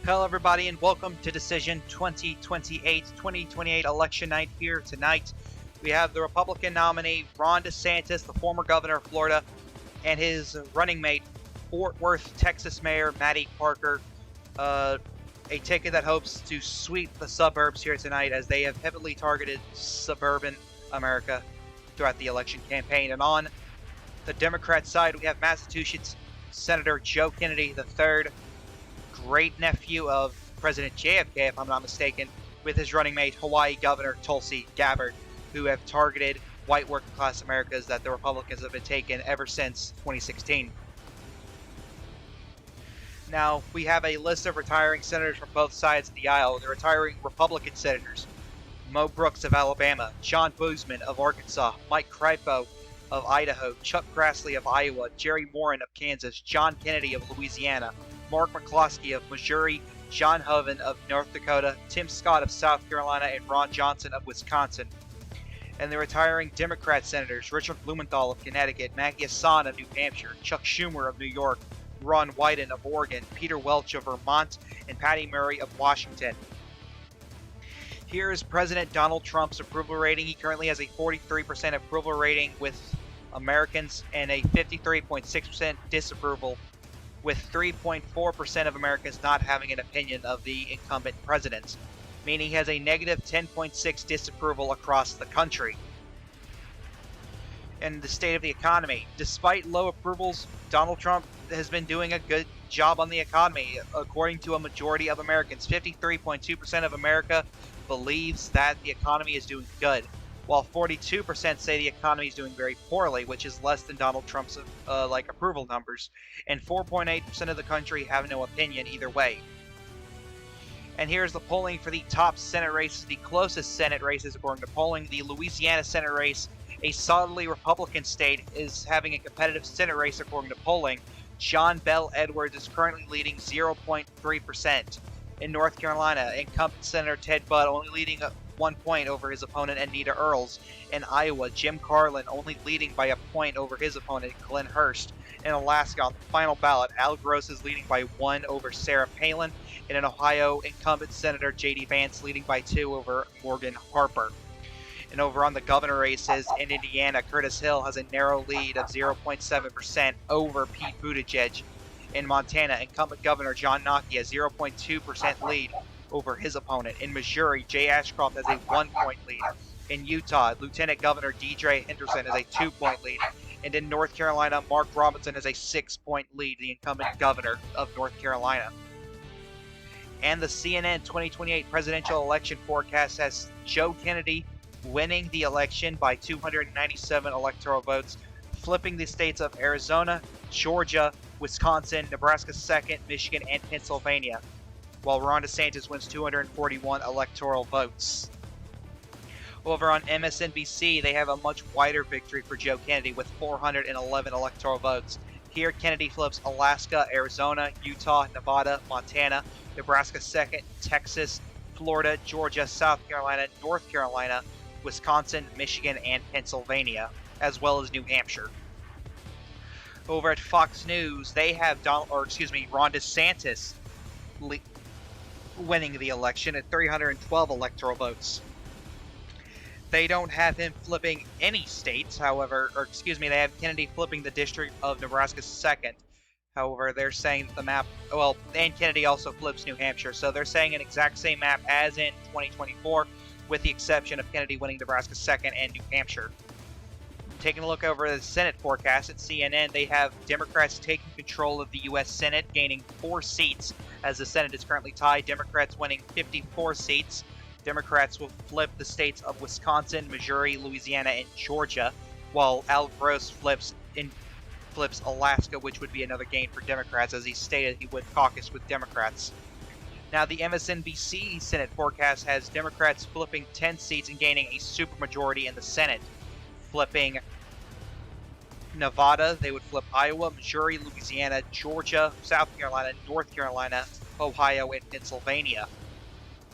Hello everybody and welcome to Decision 2028 election night here tonight. We have the Republican nominee Ron DeSantis, the former governor of Florida, and his running mate, Fort Worth, Texas Mayor Matty Parker. A ticket that hopes to sweep the suburbs here tonight as they have heavily targeted suburban America throughout the election campaign. And on the Democrat side, we have Massachusetts Senator Joe Kennedy III, great nephew of President JFK, if I'm not mistaken, with his running mate, Hawaii Governor Tulsi Gabbard, who have targeted white working class Americas that the Republicans have been taking ever since 2016. Now, we have a list of retiring senators from both sides of the aisle. The retiring Republican senators: Mo Brooks of Alabama, John Boozman of Arkansas, Mike Crapo of Idaho, Chuck Grassley of Iowa, Jerry Warren of Kansas, John Kennedy of Louisiana, Mark McCloskey of Missouri, John Hoeven of North Dakota, Tim Scott of South Carolina, and Ron Johnson of Wisconsin. And the retiring Democrat senators: Richard Blumenthal of Connecticut, Maggie Hassan of New Hampshire, Chuck Schumer of New York, Ron Wyden of Oregon, Peter Welch of Vermont, and Patty Murray of Washington. Here is President Donald Trump's approval rating. He currently has a 43% approval rating with Americans and a 53.6% disapproval, with 3.4% of Americans not having an opinion of the incumbent president, meaning he has a negative 10.6 disapproval across the country. And the state of the economy: despite low approvals, Donald Trump has been doing a good job on the economy. According to a majority of Americans, 53.2% of America believes that the economy is doing good, while 42% say the economy is doing very poorly, which is less than Donald Trump's approval numbers, and 4.8% of the country have no opinion either way. And here's the polling for the top Senate races, the closest Senate races according to polling. The Louisiana Senate race, a solidly Republican state, is having a competitive Senate race according to polling. John Bel Edwards is currently leading 0.3%. In North Carolina, incumbent Senator Ted Budd only leading 1 point over his opponent Anita Earls. In Iowa, Jim Carlin only leading by a point over his opponent Glenn Hurst. In Alaska, on the final ballot, Al Gross is leading by 1 over Sarah Palin. And in Ohio, incumbent Senator J.D. Vance leading by 2 over Morgan Harper. And over on the governor races, in Indiana, Curtis Hill has a narrow lead of 0.7% over Pete Buttigieg. In Montana, incumbent Governor John Nockey has 0.2% lead over his opponent. In Missouri, Jay Ashcroft has a 1-point lead. In Utah, Lieutenant Governor Deidre Henderson has a 2-point lead. And in North Carolina, Mark Robinson has a 6-point lead, the incumbent governor of North Carolina. And the CNN 2028 presidential election forecast has Joe Kennedy winning the election by 297 electoral votes, flipping the states of Arizona, Georgia, Wisconsin, Nebraska 2nd, Michigan, and Pennsylvania, while Ron DeSantis wins 241 electoral votes. Over on MSNBC, they have a much wider victory for Joe Kennedy with 411 electoral votes. Here, Kennedy flips Alaska, Arizona, Utah, Nevada, Montana, Nebraska 2nd, Texas, Florida, Georgia, South Carolina, North Carolina, Wisconsin, Michigan, and Pennsylvania, as well as New Hampshire. Over at Fox News, they have Ron DeSantis winning the election at 312 electoral votes. They don't have him flipping any states, however, they have Kennedy flipping the District of Nebraska 2nd. However, they're saying the map, and Kennedy also flips New Hampshire, so they're saying an exact same map as in 2024, with the exception of Kennedy winning Nebraska 2nd and New Hampshire. Taking a look over the Senate forecast at CNN, they have Democrats taking control of the U.S. Senate, gaining 4 seats, as the Senate is currently tied. Democrats winning 54 seats. Democrats will flip the states of Wisconsin, Missouri, Louisiana, and Georgia, while Al Gross flips Alaska, which would be another gain for Democrats, as he stated he would caucus with Democrats. Now, the MSNBC Senate forecast has Democrats flipping 10 seats and gaining a supermajority in the Senate, flipping Nevada. They would flip Iowa, Missouri, Louisiana, Georgia, South Carolina, North Carolina, Ohio, and Pennsylvania.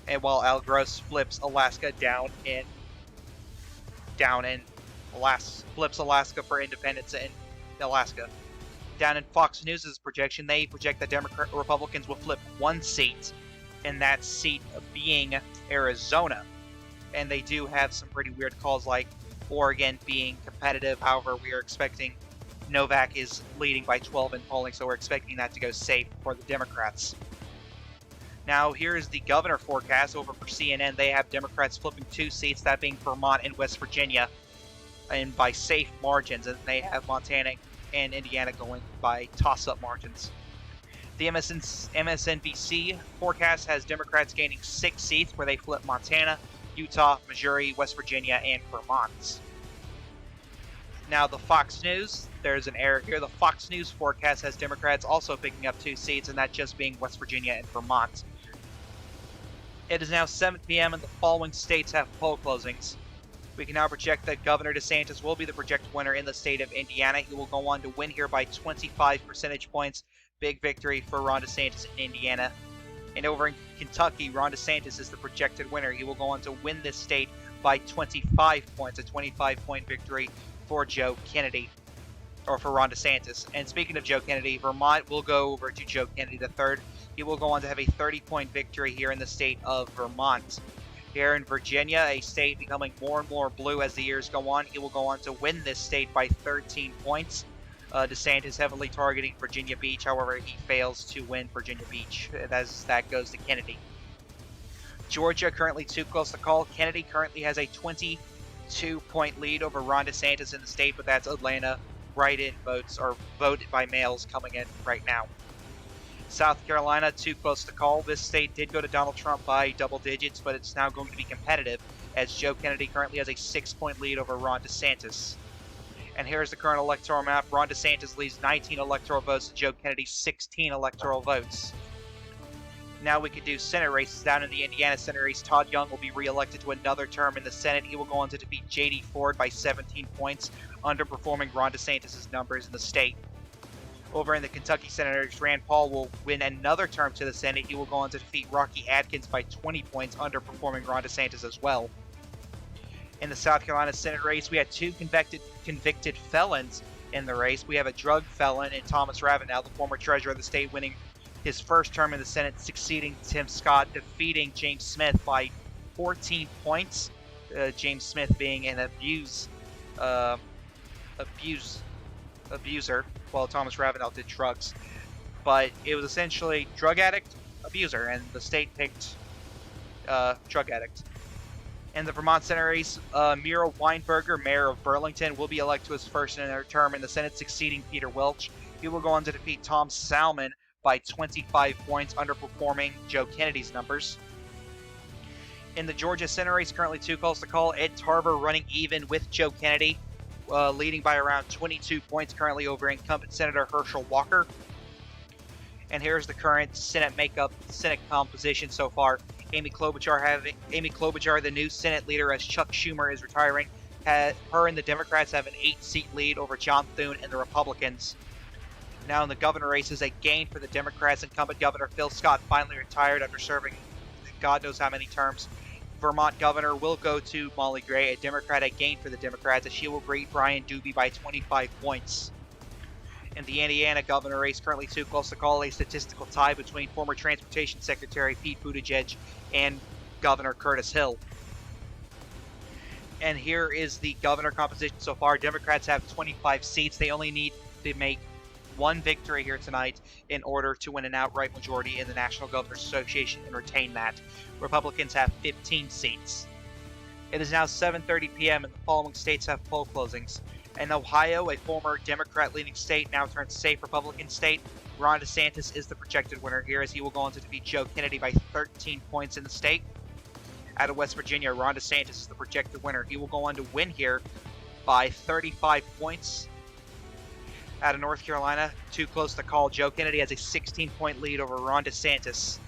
And while Al Gross flips Alaska flips Alaska for independence in Alaska. Down in Fox News' projection, they project that Republicans will flip 1 seat and that seat being Arizona. And they do have some pretty weird calls like Oregon being competitive. However, we are expecting Novak is leading by 12 in polling, so we're expecting that to go safe for the Democrats. Now, here's the governor forecast over for CNN. They have Democrats flipping 2 seats, that being Vermont and West Virginia, and by safe margins, and they have Montana and Indiana going by toss-up margins. The MSNBC forecast has Democrats gaining 6 seats, where they flip Montana, Utah, Missouri, West Virginia, and Vermont. Now, the Fox News, there's an error here. The Fox News forecast has Democrats also picking up 2 seats, and that just being West Virginia and Vermont. It is now 7 p.m. and the following states have poll closings. We can now project that Governor DeSantis will be the projected winner in the state of Indiana. He will go on to win here by 25 percentage points. Big victory for Ron DeSantis in Indiana. And over in Kentucky, Ron DeSantis is the projected winner. He will go on to win this state by 25 points, a 25-point victory for Joe Kennedy, or for Ron DeSantis. And speaking of Joe Kennedy, Vermont will go over to Joe Kennedy III. He will go on to have a 30-point victory here in the state of Vermont. Here in Virginia, a state becoming more and more blue as the years go on, he will go on to win this state by 13 points. DeSantis heavily targeting Virginia Beach, however, he fails to win Virginia Beach, as that goes to Kennedy. Georgia currently too close to call. Kennedy currently has a 22-point lead over Ron DeSantis in the state, but that's Atlanta write-in votes, or vote by mails coming in right now. South Carolina, too close to call. This state did go to Donald Trump by double digits, but it's now going to be competitive, as Joe Kennedy currently has a 6-point lead over Ron DeSantis. And here's the current electoral map. Ron DeSantis leads 19 electoral votes to Joe Kennedy 16 electoral votes. Now we can do Senate races. Down in the Indiana Senate race, Todd Young will be re-elected to another term in the Senate. He will go on to defeat J.D. Ford by 17 points, underperforming Ron DeSantis' numbers in the state. Over in the Kentucky Senate race, Rand Paul will win another term to the Senate. He will go on to defeat Rocky Adkins by 20 points, underperforming Ron DeSantis as well. In the South Carolina Senate race, we had 2 convicted felons in the race. We have a drug felon in Thomas Ravenel, the former treasurer of the state, winning his first term in the Senate, succeeding Tim Scott, defeating James Smith by 14 points. James Smith being an abuser, while Thomas Ravenel did drugs. But it was essentially drug addict, abuser, and the state picked drug addict. In the Vermont Senate race, Mira Weinberger, mayor of Burlington, will be elected to his first term in the Senate, succeeding Peter Welch. He will go on to defeat Tom Salmon by 25 points, underperforming Joe Kennedy's numbers. In the Georgia Senate race, currently too close to call, Ed Tarver running even with Joe Kennedy, leading by around 22 points currently over incumbent Senator Herschel Walker. And here's the current Senate composition so far. Amy Klobuchar, the new Senate leader, as Chuck Schumer is retiring. Her and the Democrats have an 8-seat lead over John Thune and the Republicans. Now in the governor races, a gain for the Democrats. Incumbent Governor Phil Scott finally retired after serving God knows how many terms. Vermont governor will go to Molly Gray, a Democrat. A gain for the Democrats, as she will beat Brian Doobie by 25 points. In the Indiana governor race, currently too close to call, a statistical tie between former Transportation Secretary Pete Buttigieg and Governor Curtis Hill. And here is the governor composition so far. Democrats have 25 seats. They only need to make one victory here tonight in order to win an outright majority in the National Governors Association and retain that. Republicans have 15 seats. It is now 7:30 p.m. and the following states have poll closings. In Ohio, a former Democrat-leaning state, now turned safe Republican state, Ron DeSantis is the projected winner here, as he will go on to defeat Joe Kennedy by 13 points in the state. Out of West Virginia, Ron DeSantis is the projected winner. He will go on to win here by 35 points. Out of North Carolina, too close to call, Joe Kennedy has a 16-point lead over Ron DeSantis.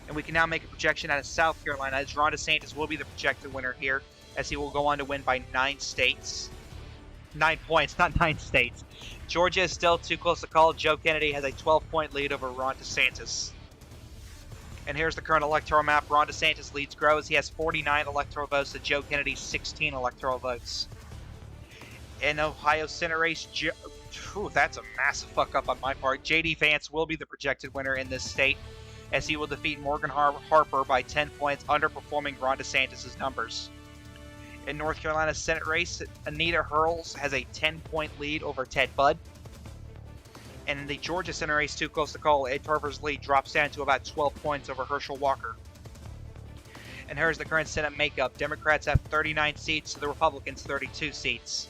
And we can now make a projection out of South Carolina, as Ron DeSantis will be the projected winner here, as he will go on to win by 9 states. 9 points, not 9 states. Georgia is still too close to call. Joe Kennedy has a 12-point lead over Ron DeSantis. And here's the current electoral map. Ron DeSantis leads grows. He has 49 electoral votes to Joe Kennedy's 16 electoral votes. In Ohio Senate race, that's a massive fuck up on my part. J.D. Vance will be the projected winner in this state, as he will defeat Morgan Harper by 10 points, underperforming Ron DeSantis' numbers. In North Carolina Senate race, Anita Hurls has a 10-point lead over Ted Budd. And in the Georgia Senate race, too close to call, Ed Tarver's lead drops down to about 12 points over Herschel Walker. And here's the current Senate makeup. Democrats have 39 seats, the Republicans 32 seats.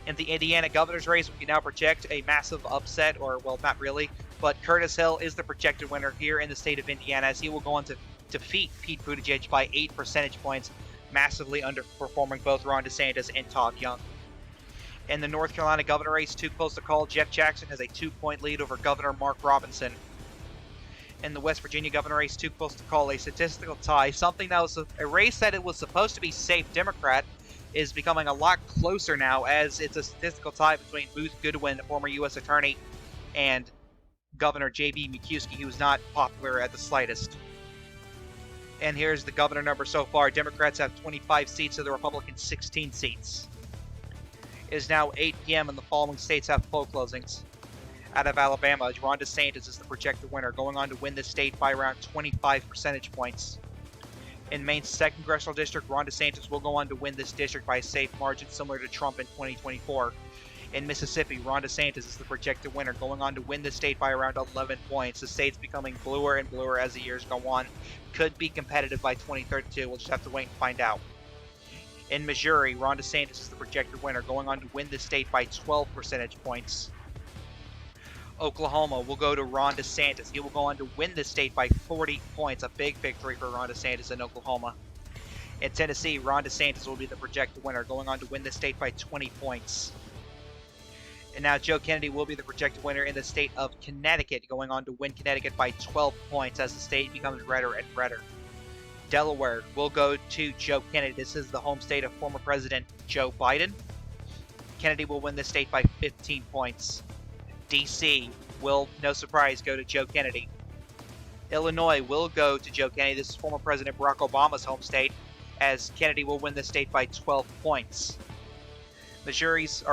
In the Indiana governor's race, we can now project a massive upset, or, well, not really, but Curtis Hill is the projected winner here in the state of Indiana, as he will go on to defeat Pete Buttigieg by 8 percentage points, massively underperforming both Ron DeSantis and Todd Young. In the North Carolina governor race, too close to call, Jeff Jackson has a 2-point lead over Governor Mark Robinson. In the West Virginia governor race, too close to call, a statistical tie, something that was a race that it was supposed to be safe Democrat, is becoming a lot closer now, as it's a statistical tie between Booth Goodwin, former U.S. attorney, and Governor J.B. McCuskey, who is not popular at the slightest. And here's the governor number so far. Democrats have 25 seats, and the Republicans 16 seats. It is now 8 p.m. and the following states have poll closings. Out of Alabama, Ron DeSantis is the projected winner, going on to win the state by around 25 percentage points. In Maine's 2nd Congressional District, Ron DeSantis will go on to win this district by a safe margin similar to Trump in 2024. In Mississippi, Ron DeSantis is the projected winner, going on to win the state by around 11 points. The state's becoming bluer and bluer as the years go on. Could be competitive by 2032. We'll just have to wait and find out. In Missouri, Ron DeSantis is the projected winner, going on to win the state by 12 percentage points. Oklahoma will go to Ron DeSantis. He will go on to win the state by 40 points, a big victory for Ron DeSantis in Oklahoma. In Tennessee, Ron DeSantis will be the projected winner, going on to win the state by 20 points. And now Joe Kennedy will be the projected winner in the state of Connecticut, going on to win Connecticut by 12 points as the state becomes redder and redder. Delaware will go to Joe Kennedy. This is the home state of former President Joe Biden. Kennedy will win the state by 15 points. D.C. will, no surprise, go to Joe Kennedy. Illinois will go to Joe Kennedy. This is former President Barack Obama's home state, as Kennedy will win the state by 12 points. Maine's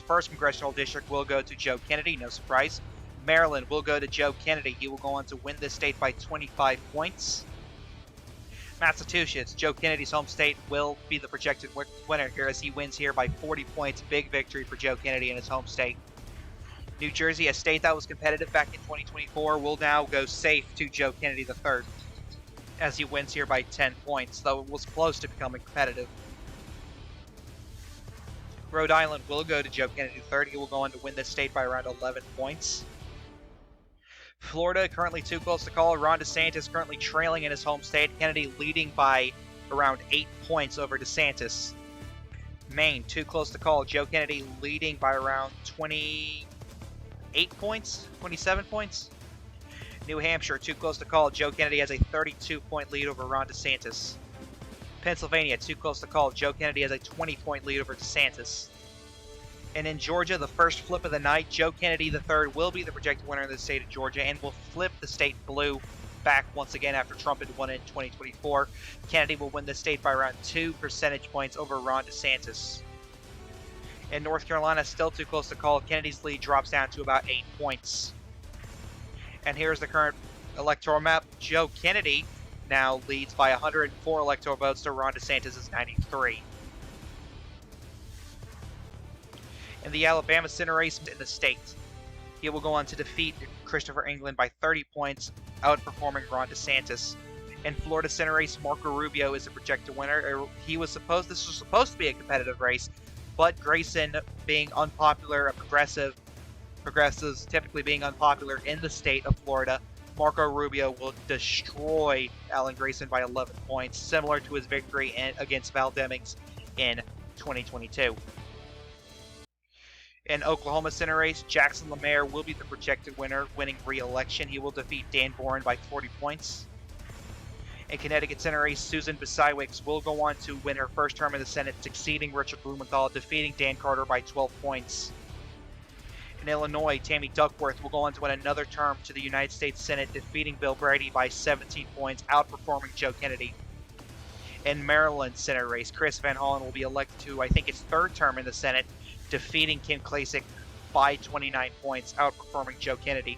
1st Congressional District will go to Joe Kennedy, no surprise. Maryland will go to Joe Kennedy. He will go on to win this state by 25 points. Massachusetts, Joe Kennedy's home state, will be the projected winner here, as he wins here by 40 points. Big victory for Joe Kennedy in his home state. New Jersey, a state that was competitive back in 2024, will now go safe to Joe Kennedy III, as he wins here by 10 points, though it was close to becoming competitive. Rhode Island will go to Joe Kennedy III. He will go on to win this state by around 11 points. Florida, currently too close to call. Ron DeSantis currently trailing in his home state. Kennedy leading by around 8 points over DeSantis. Maine, too close to call. Joe Kennedy leading by around 28 points, 27 points. New Hampshire, too close to call. Joe Kennedy has a 32-point lead over Ron DeSantis. Pennsylvania, too close to call. Joe Kennedy has a 20-point lead over DeSantis. And in Georgia, the first flip of the night, Joe Kennedy III will be the projected winner in the state of Georgia and will flip the state blue back once again after Trump had won it in 2024. Kennedy will win the state by around 2 percentage points over Ron DeSantis. In North Carolina, still too close to call. Kennedy's lead drops down to about 8 points. And here's the current electoral map. Joe Kennedy now leads by 104 electoral votes to Ron DeSantis' 93. In the Alabama Senate race in the state, he will go on to defeat Christopher England by 30 points, outperforming Ron DeSantis. In Florida Senate race, Marco Rubio is the projected winner. This was supposed to be a competitive race, but Grayson being unpopular, progressives typically being unpopular in the state of Florida, Marco Rubio will destroy Alan Grayson by 11 points, similar to his victory against Val Demings in 2022. In Oklahoma Senate race, Jackson LaMaire will be the projected winner, winning re-election. He will defeat Dan Boren by 40 points. In Connecticut Senate race, Susan Basiewicz will go on to win her first term in the Senate, succeeding Richard Blumenthal, defeating Dan Carter by 12 points. In Illinois, Tammy Duckworth will go on to win another term to the United States Senate, defeating Bill Brady by 17 points, outperforming Joe Kennedy. In Maryland Senate race, Chris Van Hollen will be elected to, I think, his third term in the Senate, defeating Kim Klacik by 29 points, outperforming Joe Kennedy.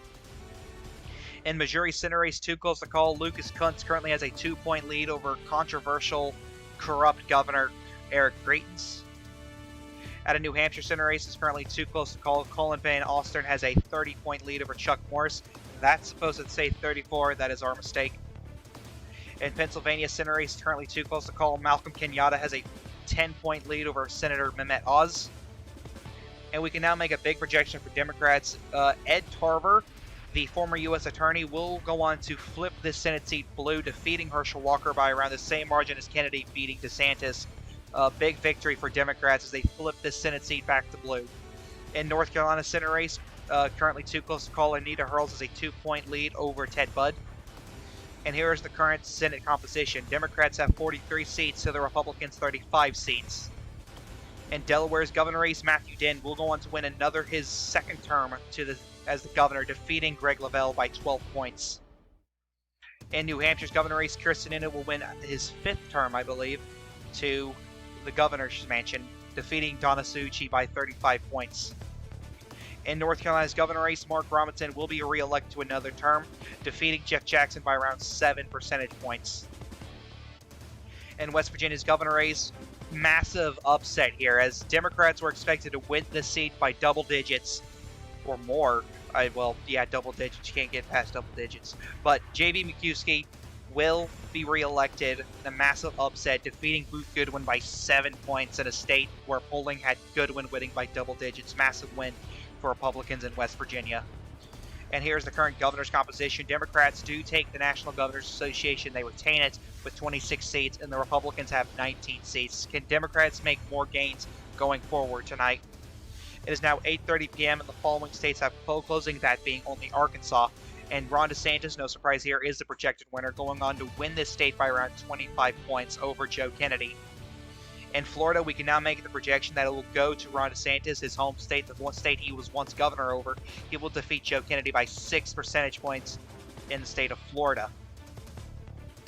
In Missouri Senate race, too close to call. Lucas Kuntz currently has a 2-point lead over controversial, corrupt Governor Eric Greitens. At a New Hampshire Senate race, is currently too close to call. Colin Van Alstern has a 30-point lead over Chuck Morris. That's supposed to say 34. That is our mistake. In Pennsylvania Senate race, currently too close to call. Malcolm Kenyatta has a 10-point lead over Senator Mehmet Oz. And we can now make a big projection for Democrats. Ed Tarver, the former U.S. attorney, will go on to flip this Senate seat blue, defeating Herschel Walker by around the same margin as Kennedy beating DeSantis. A big victory for Democrats as they flip this Senate seat back to blue. In North Carolina Senate race, currently too close to call. Anita Hurls has a 2-point lead over Ted Budd. And here is the current Senate composition. Democrats have 43 seats to the Republicans 35 seats. In Delaware's governor race, Matthew Dinn will go on to win his second term as the governor, defeating Greg Lavelle by 12 points. In New Hampshire's governor race, Kirsten Sinema will win his 5th term, I believe, to the governor's mansion, defeating Donna Succi by 35 points. In North Carolina's governor race, Mark Robinson will be re-elected to another term, defeating Jeff Jackson by around 7 percentage points. In West Virginia's governor race, massive upset here, as Democrats were expected to win this seat by double digits or more. Double digits. You can't get past double digits. But J.B. McCuskey will be re-elected in a massive upset, defeating Booth Goodwin by 7 points in a state where polling had Goodwin winning by double digits. Massive win for Republicans in West Virginia. And here's the current governor's composition. Democrats do take the National Governors Association. They retain it with 26 seats, and the Republicans have 19 seats. Can Democrats make more gains going forward tonight? It is now 8:30 p.m. and the following states have poll closing, that being only Arkansas. And Ron DeSantis, no surprise here, is the projected winner, going on to win this state by around 25 points over Joe Kennedy. In Florida, we can now make the projection that it will go to Ron DeSantis, his home state, the one state he was once governor over. He will defeat Joe Kennedy by 6 percentage points in the state of Florida.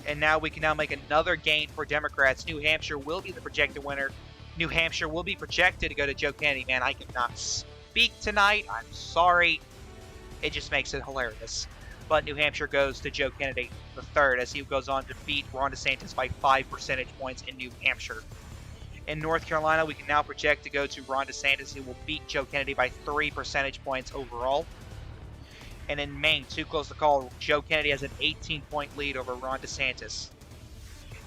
And now we can now make another gain for Democrats. New Hampshire will be the projected winner. New Hampshire will be projected to go to Joe Kennedy. Man, I cannot speak tonight. I'm sorry. It just makes it hilarious. But New Hampshire goes to Joe Kennedy III as he goes on to beat Ron DeSantis by 5 percentage points in New Hampshire. In North Carolina, we can now project to go to Ron DeSantis, who will beat Joe Kennedy by 3 percentage points overall. And in Maine, too close to call, Joe Kennedy has an 18-point lead over Ron DeSantis.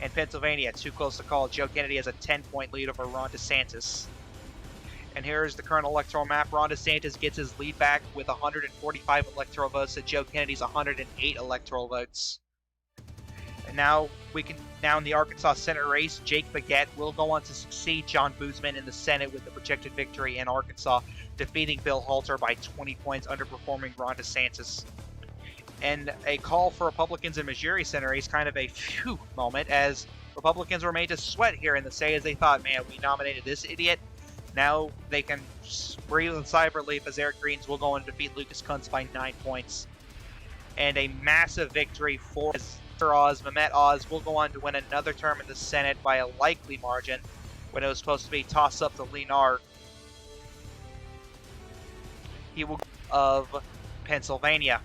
In Pennsylvania, too close to call, Joe Kennedy has a 10-point lead over Ron DeSantis. And here's the current electoral map. Ron DeSantis gets his lead back with 145 electoral votes to Joe Kennedy's 108 electoral votes. And now in the Arkansas Senate race, Jake Baguette will go on to succeed John Boozman in the Senate with the projected victory in Arkansas, defeating Bill Halter by 20 points, underperforming Ron DeSantis. And a call for Republicans in Missouri Senate race, kind of a phew moment, as Republicans were made to sweat here in the state as they thought, man, we nominated this idiot. Now they can breathe in sigh of relief as Eric Greitens will go on to defeat Lucas Kuntz by 9 points. And a massive victory for Oz. Mehmet Oz will go on to win another term in the Senate by a likely margin when it was supposed to be tossed up to Lenar. He will of Pennsylvania.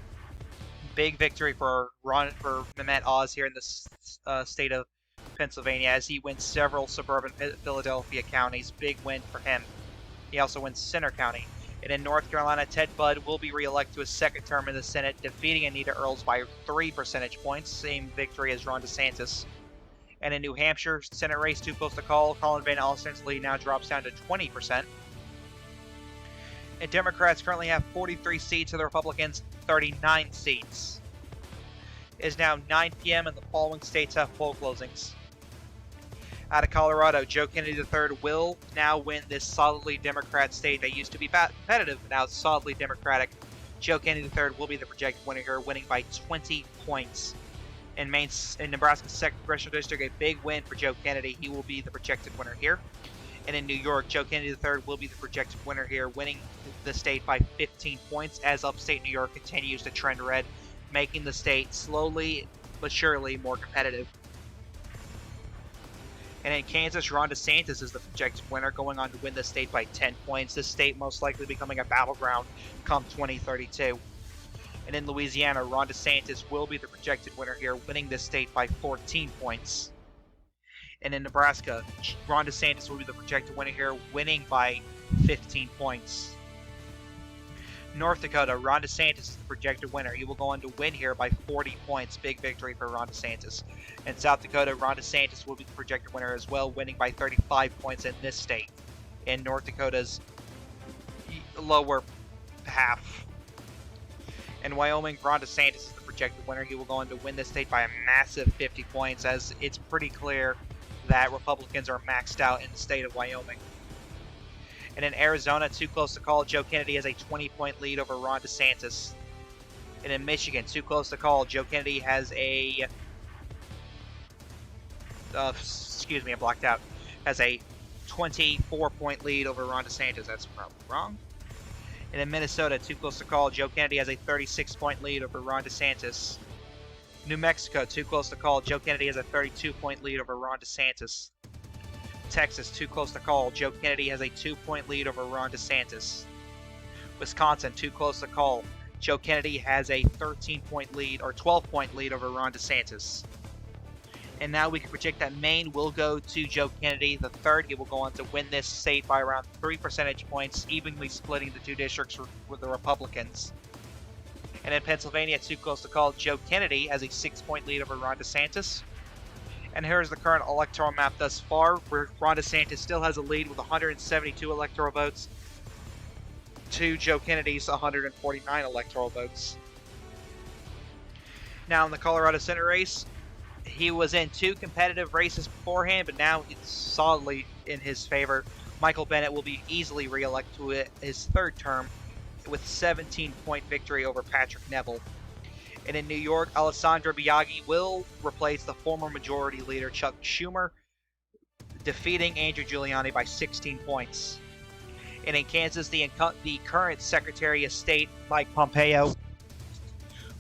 Big victory for Mehmet Oz here in the state of Pennsylvania as he wins several suburban Philadelphia counties. Big win for him. He also wins Center County. And in North Carolina, Ted Budd will be re-elected to his second term in the Senate, defeating Anita Earls by 3 percentage points. Same victory as Ron DeSantis. And in New Hampshire, Senate race too close to call. Colin Van Alstern's lead now drops down to 20%. And Democrats currently have 43 seats, and the Republicans 39 seats. It is now 9 p.m. and the following states have poll closings. Out of Colorado, Joe Kennedy III will now win this solidly Democrat state that used to be competitive, but now it's solidly Democratic. Joe Kennedy III will be the projected winner here, winning by 20 points. In Nebraska's 2nd Congressional District, a big win for Joe Kennedy. He will be the projected winner here. And in New York, Joe Kennedy III will be the projected winner here, winning the state by 15 points as upstate New York continues to trend red, making the state slowly but surely more competitive. And in Kansas, Ron DeSantis is the projected winner, going on to win the state by 10 points. This state most likely becoming a battleground come 2032. And in Louisiana, Ron DeSantis will be the projected winner here, winning this state by 14 points. And in Nebraska, Ron DeSantis will be the projected winner here, winning by 15 points. North Dakota, Ron DeSantis is the projected winner. He will go on to win here by 40 points. Big victory for Ron DeSantis. In South Dakota, Ron DeSantis will be the projected winner as well, winning by 35 points in this state. In North Dakota's lower half. In Wyoming, Ron DeSantis is the projected winner. He will go on to win this state by a massive 50 points, as it's pretty clear that Republicans are maxed out in the state of Wyoming. And in Arizona, too close to call, Joe Kennedy has a 20-point lead over Ron DeSantis. And in Michigan, too close to call, Joe Kennedy has a... excuse me, I blocked out. Has a 24-point lead over Ron DeSantis. That's probably wrong. And in Minnesota, too close to call, Joe Kennedy has a 36-point lead over Ron DeSantis. New Mexico, too close to call, Joe Kennedy has a 32-point lead over Ron DeSantis. Texas, too close to call, Joe Kennedy has a 2-point lead over Ron DeSantis. Wisconsin, too close to call, Joe Kennedy has a 13-point lead, or 12-point lead over Ron DeSantis. And now we can predict that Maine will go to Joe Kennedy the third. He will go on to win this state by around 3 percentage points, evenly splitting the two districts with the Republicans. And in Pennsylvania, too close to call, Joe Kennedy has a 6-point lead over Ron DeSantis. And here's the current electoral map thus far, where Ron DeSantis still has a lead with 172 electoral votes to Joe Kennedy's 149 electoral votes. Now in the Colorado Senate race, he was in 2 competitive races beforehand, but now it's solidly in his favor. Michael Bennet will be easily re-elected to his 3rd term with 17-point victory over Patrick Neville. And in New York, Alessandra Biaggi will replace the former majority leader Chuck Schumer, defeating Andrew Giuliani by 16 points. And in Kansas, the current Secretary of State, Mike Pompeo,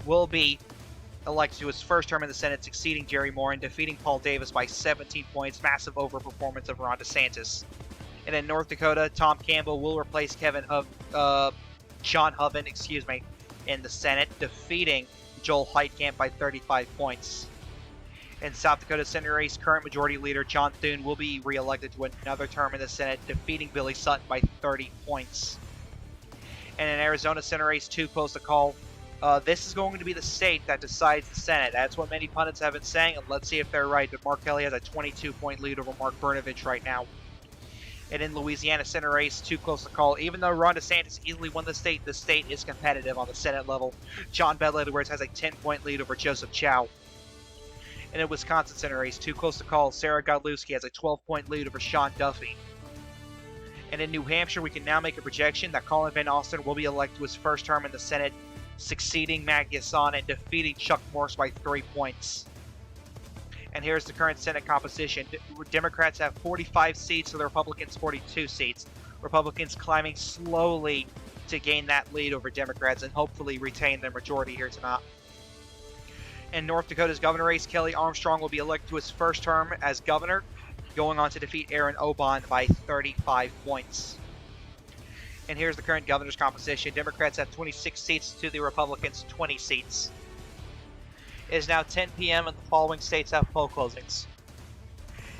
will be elected to his 1st term in the Senate, succeeding Jerry Moore and defeating Paul Davis by 17 points, massive overperformance of Ron DeSantis. And in North Dakota, Tom Campbell will replace John Hoven, in the Senate, defeating Joel Heitkamp by 35 points. In South Dakota Senate race, current majority leader John Thune will be re-elected to another term in the Senate, defeating Billy Sutton by 30 points. And in Arizona Senate race, too close to call, this is going to be the state that decides the Senate. That's what many pundits have been saying, and let's see if they're right. But Mark Kelly has a 22-point lead over Mark Brnovich right now. And in Louisiana Senate race, too close to call. Even though Ron DeSantis easily won the state is competitive on the Senate level. John Bel Edwards has a 10-point lead over Joseph Chow. And in Wisconsin Senate race, too close to call, Sarah Godlewski has a 12-point lead over Sean Duffy. And in New Hampshire, we can now make a projection that Colin Van Alsten will be elected to his 1st term in the Senate, succeeding Maggie Hassan and defeating Chuck Morse by 3 points. And here's the current Senate composition. Democrats have 45 seats, so the Republicans 42 seats. Republicans climbing slowly to gain that lead over Democrats and hopefully retain their majority here tonight. In North Dakota's governor race, Kelly Armstrong will be elected to his 1st term as governor, going on to defeat Aaron Obon by 35 points. And here's the current governor's composition. Democrats have 26 seats to the Republicans' 20 seats. It is now 10 p.m. and the following states have poll closings.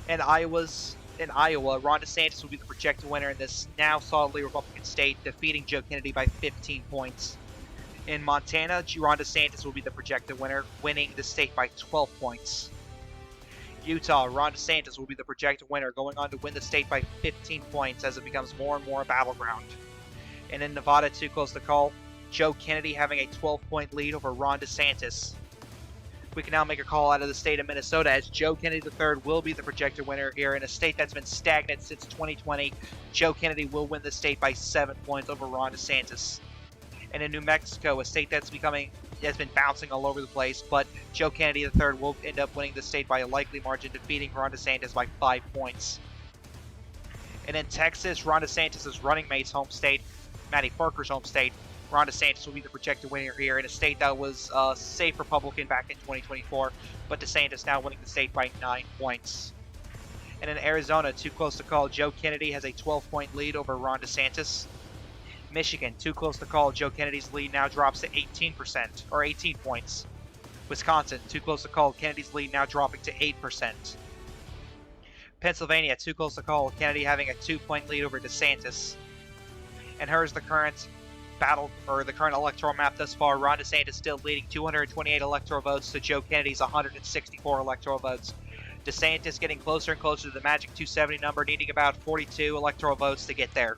In Iowa, Ron DeSantis will be the projected winner in this now solidly Republican state, defeating Joe Kennedy by 15 points. In Montana, Ron DeSantis will be the projected winner, winning the state by 12 points. Utah, Ron DeSantis will be the projected winner, going on to win the state by 15 points as it becomes more and more a battleground. And in Nevada, too close to call, Joe Kennedy having a 12-point lead over Ron DeSantis. We can now make a call out of the state of Minnesota, as Joe Kennedy III will be the projected winner here in a state that's been stagnant since 2020. Joe Kennedy will win the state by 7 points over Ron DeSantis. And in New Mexico, a state that's has been bouncing all over the place, but Joe Kennedy III will end up winning the state by a likely margin, defeating Ron DeSantis by 5 points. And in Texas, Ron DeSantis' running mate's home state, Matty Parker's home state, Ron DeSantis will be the projected winner here in a state that was safe Republican back in 2024, but DeSantis now winning the state by 9 points. And in Arizona, too close to call, Joe Kennedy has a 12-point lead over Ron DeSantis. Michigan, too close to call. Joe Kennedy's lead now drops to 18%, or 18 points. Wisconsin, too close to call. Kennedy's lead now dropping to 8%. Pennsylvania, too close to call. Kennedy having a 2-point lead over DeSantis. And here's the current battle, or the current electoral map thus far. Ron DeSantis still leading 228 electoral votes to Joe Kennedy's 164 electoral votes. DeSantis getting closer and closer to the magic 270 number, needing about 42 electoral votes to get there.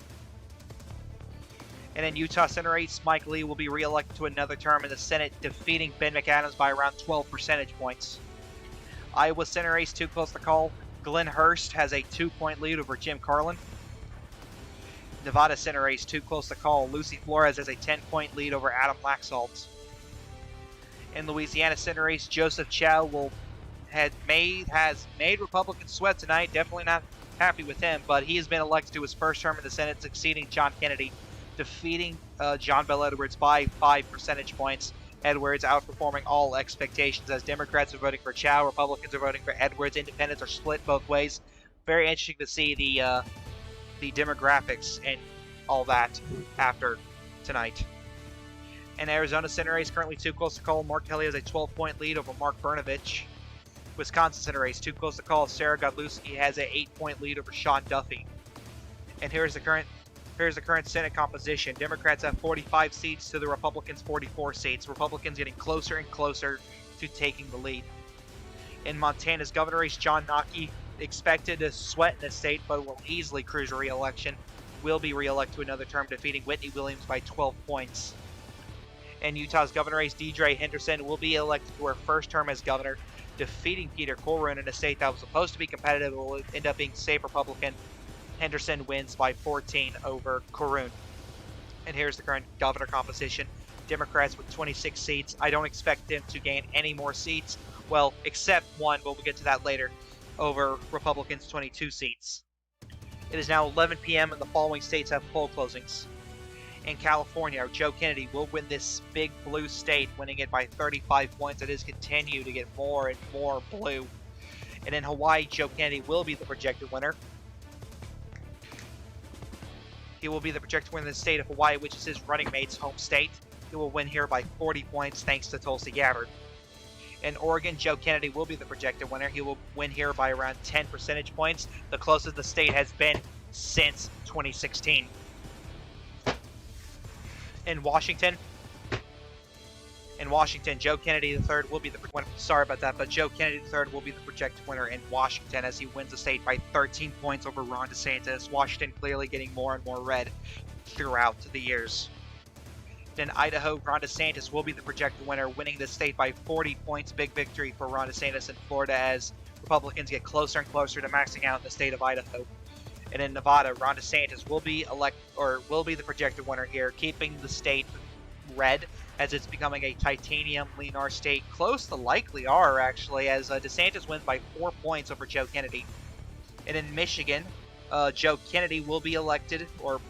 And in Utah Senate race, Mike Lee will be re-elected to another term in the Senate, defeating Ben McAdams by around 12 percentage points. Iowa Senate race, too close to call. Glenn Hurst has a 2-point lead over Jim Carlin. Nevada Senate race, too close to call. Lucy Flores has a 10-point lead over Adam Laxalt. In Louisiana Senate race, Joseph Chow has made Republicans sweat tonight. Definitely not happy with him, but he has been elected to his first term in the Senate, succeeding John Kennedy, defeating John Bel Edwards by 5 percentage points. Edwards outperforming all expectations as Democrats are voting for Chow, Republicans are voting for Edwards, Independents are split both ways. Very interesting to see the demographics and all that after tonight. In Arizona Senate race, currently too close to call. Mark Kelly has a 12-point lead over Mark Brnovich. Wisconsin Senate race, too close to call. Sarah Godlewski has an 8-point lead over Sean Duffy. And here's the current Senate composition. Democrats have 45 seats to the Republicans' 44 seats. Republicans getting closer and closer to taking the lead. In Montana's governor race, John Nockey, expected to sweat in the state, but will easily cruise a re-election, will be re-elected to another term, defeating Whitney Williams by 12 points. In Utah's governor race, Deidre Henderson will be elected to her first term as governor, defeating Peter Corwin in a state that was supposed to be competitive but will end up being safe Republican. Henderson wins by 14 over Corwin. And here's the current governor composition. Democrats with 26 seats. I don't expect them to gain any more seats. Well, except one, but we'll get to that later, over Republicans' 22 seats. It is now 11 p.m. and the following states have poll closings. In California, Joe Kennedy will win this big blue state, winning it by 35 points. It is continue to get more and more blue. And in Hawaii, Joe Kennedy will be the projected winner. He will be the projected winner in the state of Hawaii, which is his running mate's home state. He will win here by 40 points thanks to Tulsi Gabbard. In Oregon, Joe Kennedy will be the projected winner. He will win here by around 10 percentage points, the closest the state has been since 2016. In Washington, Joe Kennedy III will be the winner. Sorry about that, but Joe Kennedy III will be the projected winner in Washington as he wins the state by 13 points over Ron DeSantis. Washington clearly getting more and more red throughout the years. In Idaho, Ron DeSantis will be the projected winner, winning the state by 40 points. Big victory for Ron DeSantis in Florida as Republicans get closer and closer to maxing out in the state of Idaho. And in Nevada, Ron DeSantis will be the projected winner here, keeping the state red as it's becoming a titanium leaner state. Close to likely are, actually, as DeSantis wins by 4 points over Joe Kennedy. And in Michigan, Joe Kennedy will be elected, or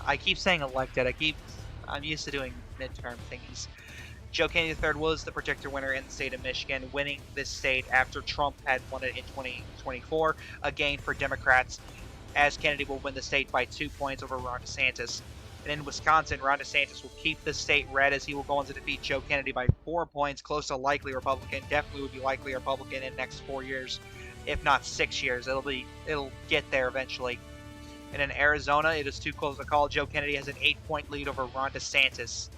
I keep saying elected, I'm used to doing midterm thingies. Joe Kennedy III was the projected winner in the state of Michigan, winning this state after Trump had won it in 2024, a gain for Democrats, as Kennedy will win the state by 2 points over Ron DeSantis. And in Wisconsin, Ron DeSantis will keep the state red as he will go on to defeat Joe Kennedy by 4 points, close to likely Republican. Definitely would be likely Republican in the next 4 years, if not 6 years. It'll get there eventually. And in Arizona, it is too close to call. Joe Kennedy has an 8-point lead over Ron DeSantis.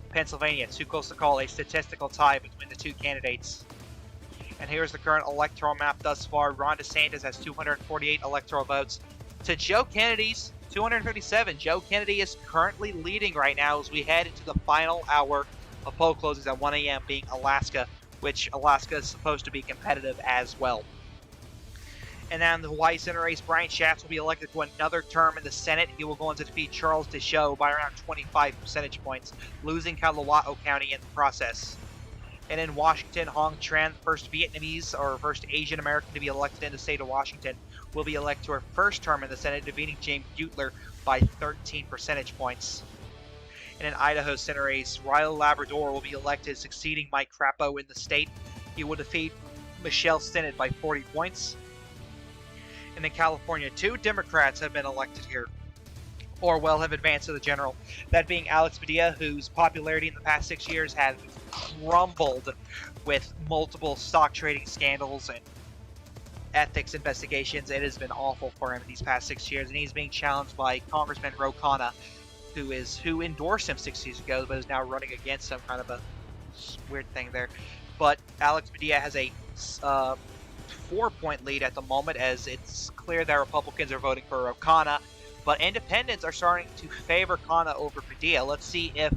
Pennsylvania, too close to call. A statistical tie between the two candidates. And here's the current electoral map thus far. Ron DeSantis has 248 electoral votes to Joe Kennedy's 237. Joe Kennedy is currently leading right now as we head into the final hour of poll closings at 1 a.m. being Alaska, which Alaska is supposed to be competitive as well. And now in the Hawaii Senate race, Brian Schatz will be elected to another term in the Senate. He will go on to defeat Charles Deschaux by around 25 percentage points, losing Kalawao County in the process. And in Washington, Hong Tran, first Vietnamese or first Asian American to be elected in the state of Washington, will be elected to her first term in the Senate, defeating James Butler by 13 percentage points. And in Idaho Senate race, Riley Labrador will be elected, succeeding Mike Crapo in the state. He will defeat Michelle Stinnett by 40 points. And in California, 2 Democrats have been elected here. or will have advanced to the general. That being Alex Padilla, whose popularity in the past 6 years has crumbled with multiple stock trading scandals and ethics investigations. It has been awful for him these past 6 years, and he's being challenged by Congressman Ro Khanna, who endorsed him 6 years ago, but is now running against him. Kind of a weird thing there. But Alex Padilla has a 4-point lead at the moment, as it's clear that Republicans are voting for Ro Khanna, but independents are starting to favor Khanna over Padilla. Let's see if,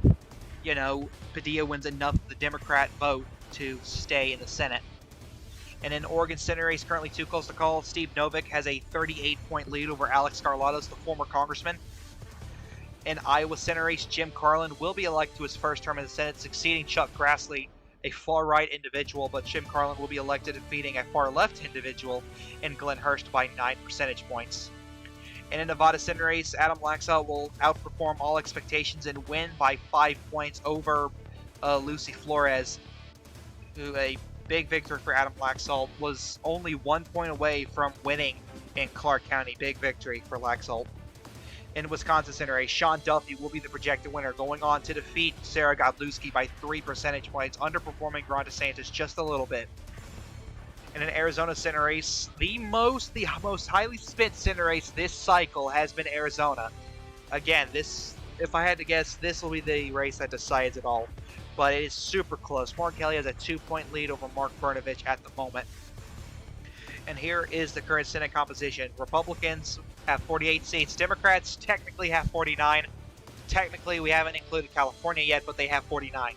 Padilla wins enough of the Democrat vote to stay in the Senate. And in Oregon Senate race, currently too close to call, Steve Novick has a 38-point lead over Alex Skarlatos, the former congressman. In Iowa Senate race, Jim Carlin will be elected to his first term in the Senate, succeeding Chuck Grassley, a far-right individual, but Jim Carlin will be elected, defeating a far-left individual in Glenn Hurst by 9 percentage points. In a Nevada Senate race, Adam Laxalt will outperform all expectations and win by 5 points over Lucy Flores, who a big victory for Adam Laxalt, was only 1 point away from winning in Clark County. Big victory for Laxalt. In Wisconsin Senate race, Sean Duffy will be the projected winner, going on to defeat Sarah Godlewski by 3 percentage points, underperforming Ron DeSantis just a little bit. In an Arizona Senate race, the most highly spent Senate race this cycle has been Arizona. Again, if I had to guess, this will be the race that decides it all. But it is super close. Mark Kelly has a 2-point lead over Mark Brnovich at the moment. And here is the current Senate composition. Republicans have 48 seats. Democrats technically have 49. Technically, we haven't included California yet, but they have 49.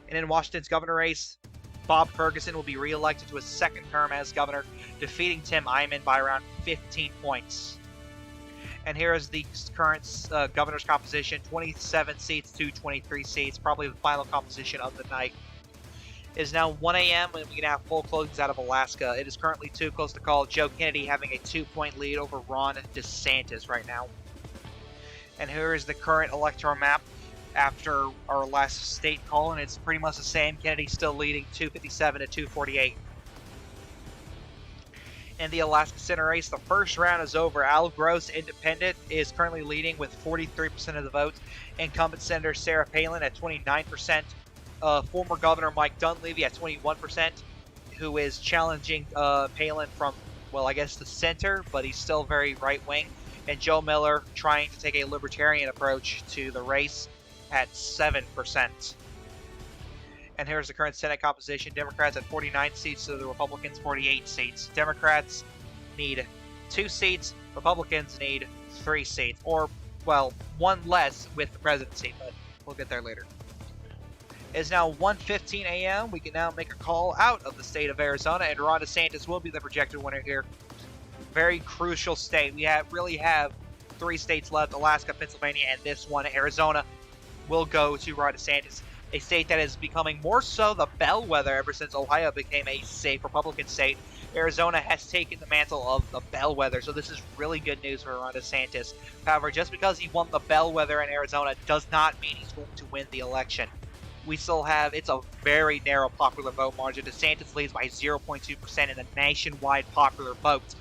And in Washington's governor race, Bob Ferguson will be reelected to his second term as governor, defeating Tim Eyman by around 15 points. And here is the current governor's composition: 27 seats to 23 seats, probably the final composition of the night. It is now 1 a.m. and we can have full closings out of Alaska. It is currently too close to call. Joe Kennedy having a 2-point lead over Ron DeSantis right now. And here is the current electoral map after our last state call, and it's pretty much the same. Kennedy still leading 257 to 248. In the Alaska Senate race, the first round is over. Al Gross, independent, is currently leading with 43% of the votes. Incumbent Senator Sarah Palin at 29%. Former Governor Mike Dunleavy at 21%, who is challenging Palin from, I guess the center, but he's still very right-wing. And Joe Miller trying to take a libertarian approach to the race at 7%. And here's the current Senate composition. Democrats at 49 seats to the Republicans 48 seats. Democrats need 2 seats. Republicans need 3 seats. Or, 1 less with the presidency, but we'll get there later. It is now 1:15 a.m. We can now make a call out of the state of Arizona, and Ron DeSantis will be the projected winner here. Very crucial state. We really have 3 states left: Alaska, Pennsylvania, and this one, Arizona, will go to Ron DeSantis. A state that is becoming more so the bellwether ever since Ohio became a safe Republican state. Arizona has taken the mantle of the bellwether, so this is really good news for Ron DeSantis. However, just because he won the bellwether in Arizona does not mean he's going to win the election. We still have, it's a very narrow popular vote margin. DeSantis leads by 0.2% in a nationwide popular vote.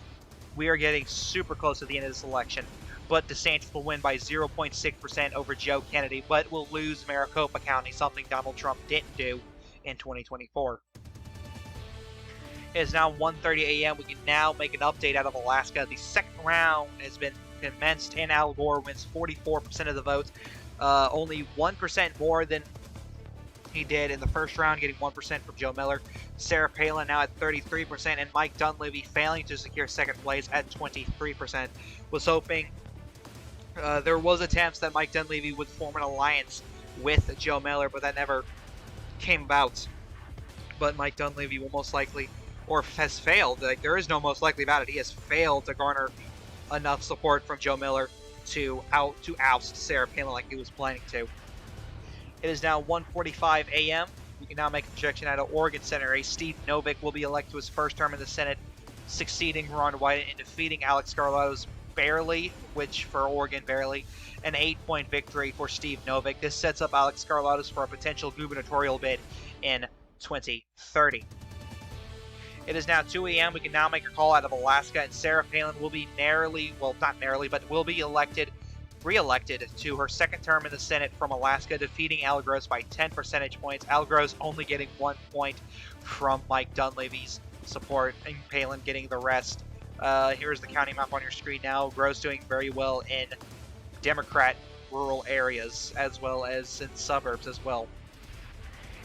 We are getting super close to the end of this election, but DeSantis will win by 0.6% over Joe Kennedy, but will lose Maricopa County, something Donald Trump didn't do in 2024. It is now 1:30 a.m. We can now make an update out of Alaska. The second round has been commenced, and Al Gore wins 44% of the votes, only 1% more than he did in the first round, getting 1% from Joe Miller. Sarah Palin now at 33%, and Mike Dunleavy failing to secure second place at 23%. Was hoping, there was attempts that Mike Dunleavy would form an alliance with Joe Miller, but that never came about. But Mike Dunleavy will most likely, or has failed, there is no most likely about it, he has failed to garner enough support from Joe Miller to oust Sarah Palin like he was planning to. It is now 1:45 a.m. We can now make a projection out of Oregon Senate race. Steve Novick will be elected to his first term in the Senate, succeeding Ron Wyden and defeating Alex Skarlatos barely, which for Oregon barely, an 8-point victory for Steve Novick. This sets up Alex Skarlatos for a potential gubernatorial bid in 2030. It is now 2 a.m. We can now make a call out of Alaska, and Sarah Palin will be will be elected re-elected to her second term in the Senate from Alaska, defeating Al Gross by 10 percentage points. Al Gross only getting 1 point from Mike Dunleavy's support, and Palin getting the rest. Here's the county map on your screen now. Gross doing very well in Democrat rural areas as well as in suburbs as well.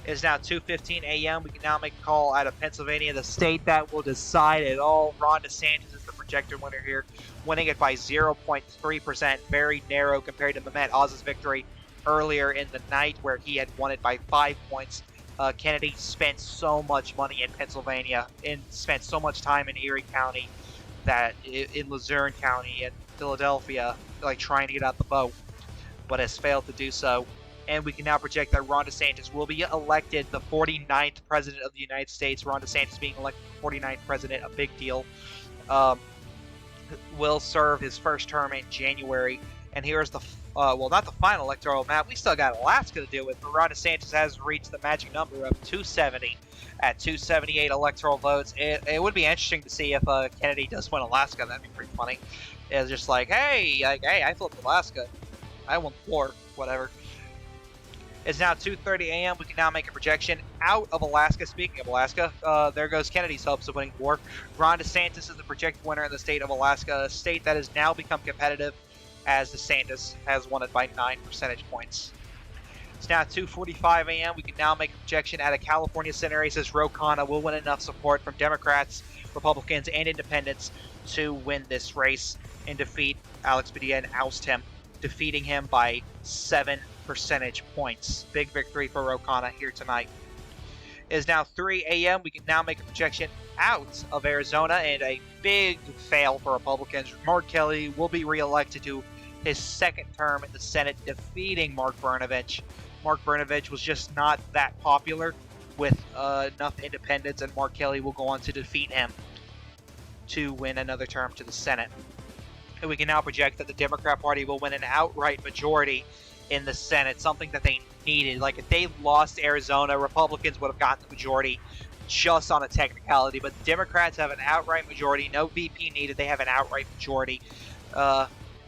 It is now 2:15 a.m. We can now make a call out of Pennsylvania, the state that will decide it all. Ron DeSantis is the projected winner here, winning it by 0.3%, very narrow compared to Mehmet Oz's victory earlier in the night where he had won it by 5 points. Kennedy spent so much money in Pennsylvania and spent so much time in Erie County, that in Luzerne County and Philadelphia, like trying to get out the vote, but has failed to do so. And we can now project that Ron DeSantis will be elected the 49th president of the United States. Ron DeSantis being elected the 49th president, a big deal. Will serve his first term in January. And here's the, well, not the final electoral map. We still got Alaska to deal with, but Ron DeSantis has reached the magic number of 270 at 278 electoral votes. It would be interesting to see if Kennedy does win Alaska. That'd be pretty funny. It's just like, hey, I flipped Alaska. I won the war, whatever. It's now 2:30 a.m. We can now make a projection out of Alaska. Speaking of Alaska, there goes Kennedy's hopes of winning the war. Ron DeSantis is the projected winner in the state of Alaska, a state that has now become competitive as DeSantis has won it by 9 percentage points. It's now 2:45 a.m. We can now make a projection out of California Senate races. Ro Khanna will win enough support from Democrats, Republicans, and Independents to win this race and defeat Alex Padilla and oust him, defeating him by 7 percentage points. Big victory for Ro Khanna here tonight. It is now 3 a.m. We can now make a projection out of Arizona, and a big fail for Republicans. Mark Kelly will be reelected to his second term in the Senate, defeating Mark Brnovich. Mark Brnovich was just not that popular with enough independents, and Mark Kelly will go on to defeat him to win another term to the Senate. And we can now project that the Democrat Party will win an outright majority in the Senate, something that they needed. Like, if they lost Arizona, Republicans would have gotten the majority just on a technicality, but Democrats have an outright majority. No VP needed. They have an outright majority.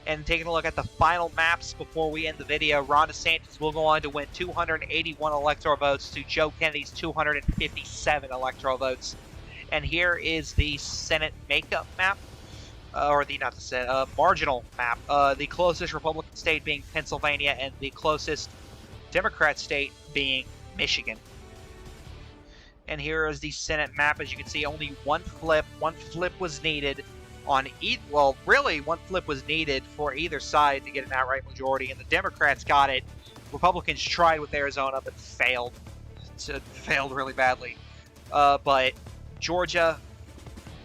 And taking a look at the final maps before we end the video, Ron DeSantis will go on to win 281 electoral votes to Joe Kennedy's 257 electoral votes. And here is the Senate makeup map. Or the, not the Senate, marginal map. The closest Republican state being Pennsylvania, and the closest Democrat state being Michigan. And here is the Senate map. As you can see, only one flip was needed on well, really, one flip was needed for either side to get an outright majority, and the Democrats got it. Republicans tried with Arizona, but failed. It failed really badly. But Georgia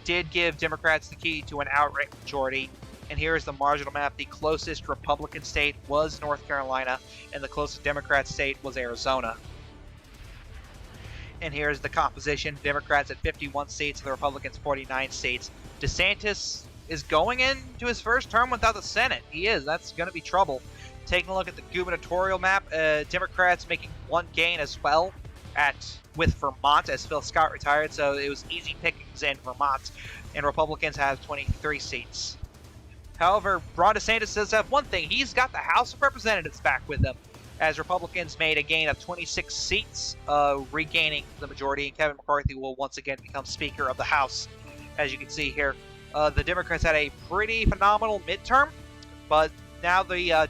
did give Democrats the key to an outright majority. And here is the marginal map. The closest Republican state was North Carolina, and the closest Democrat state was Arizona. And here's the composition. Democrats at 51 seats, and the Republicans 49 seats. DeSantis is going into his first term without the Senate. He is. That's going to be trouble. Taking a look at the gubernatorial map, Democrats making one gain as well with Vermont, as Phil Scott retired, so it was easy pickings in Vermont. And Republicans have 23 seats. However, Ron DeSantis does have one thing. He's got the House of Representatives back with him, as Republicans made a gain of 26 seats, regaining the majority, and Kevin McCarthy will once again become Speaker of the House. As you can see here, the Democrats had a pretty phenomenal midterm, but now the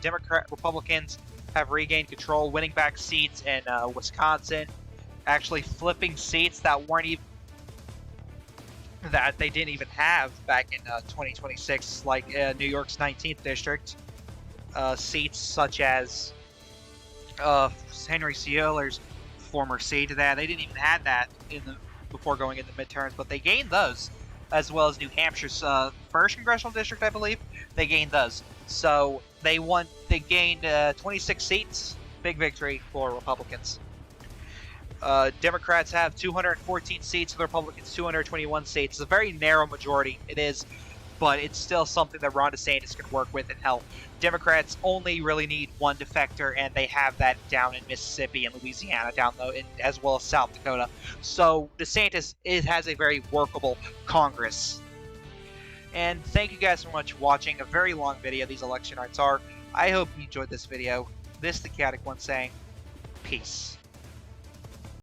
Republicans have regained control, winning back seats in Wisconsin, actually flipping seats that weren't even that they didn't even have back in 2026, like New York's 19th district, seats such as Henry Sealer's former seat. That they didn't even have that before going into midterms, but they gained those, as well as New Hampshire's first congressional district, I believe. They gained those, so they gained 26 seats. Big victory for Republicans. Democrats have 214 seats, the Republicans 221 seats. It's a very narrow majority, it is, but it's still something that Ron DeSantis can work with and help. Democrats only really need one defector, and they have that down in Mississippi and Louisiana, as well as South Dakota. So DeSantis has a very workable Congress. And thank you guys so much for watching. A very long video these election nights are. I hope you enjoyed this video. This is the Chaotic One saying, peace.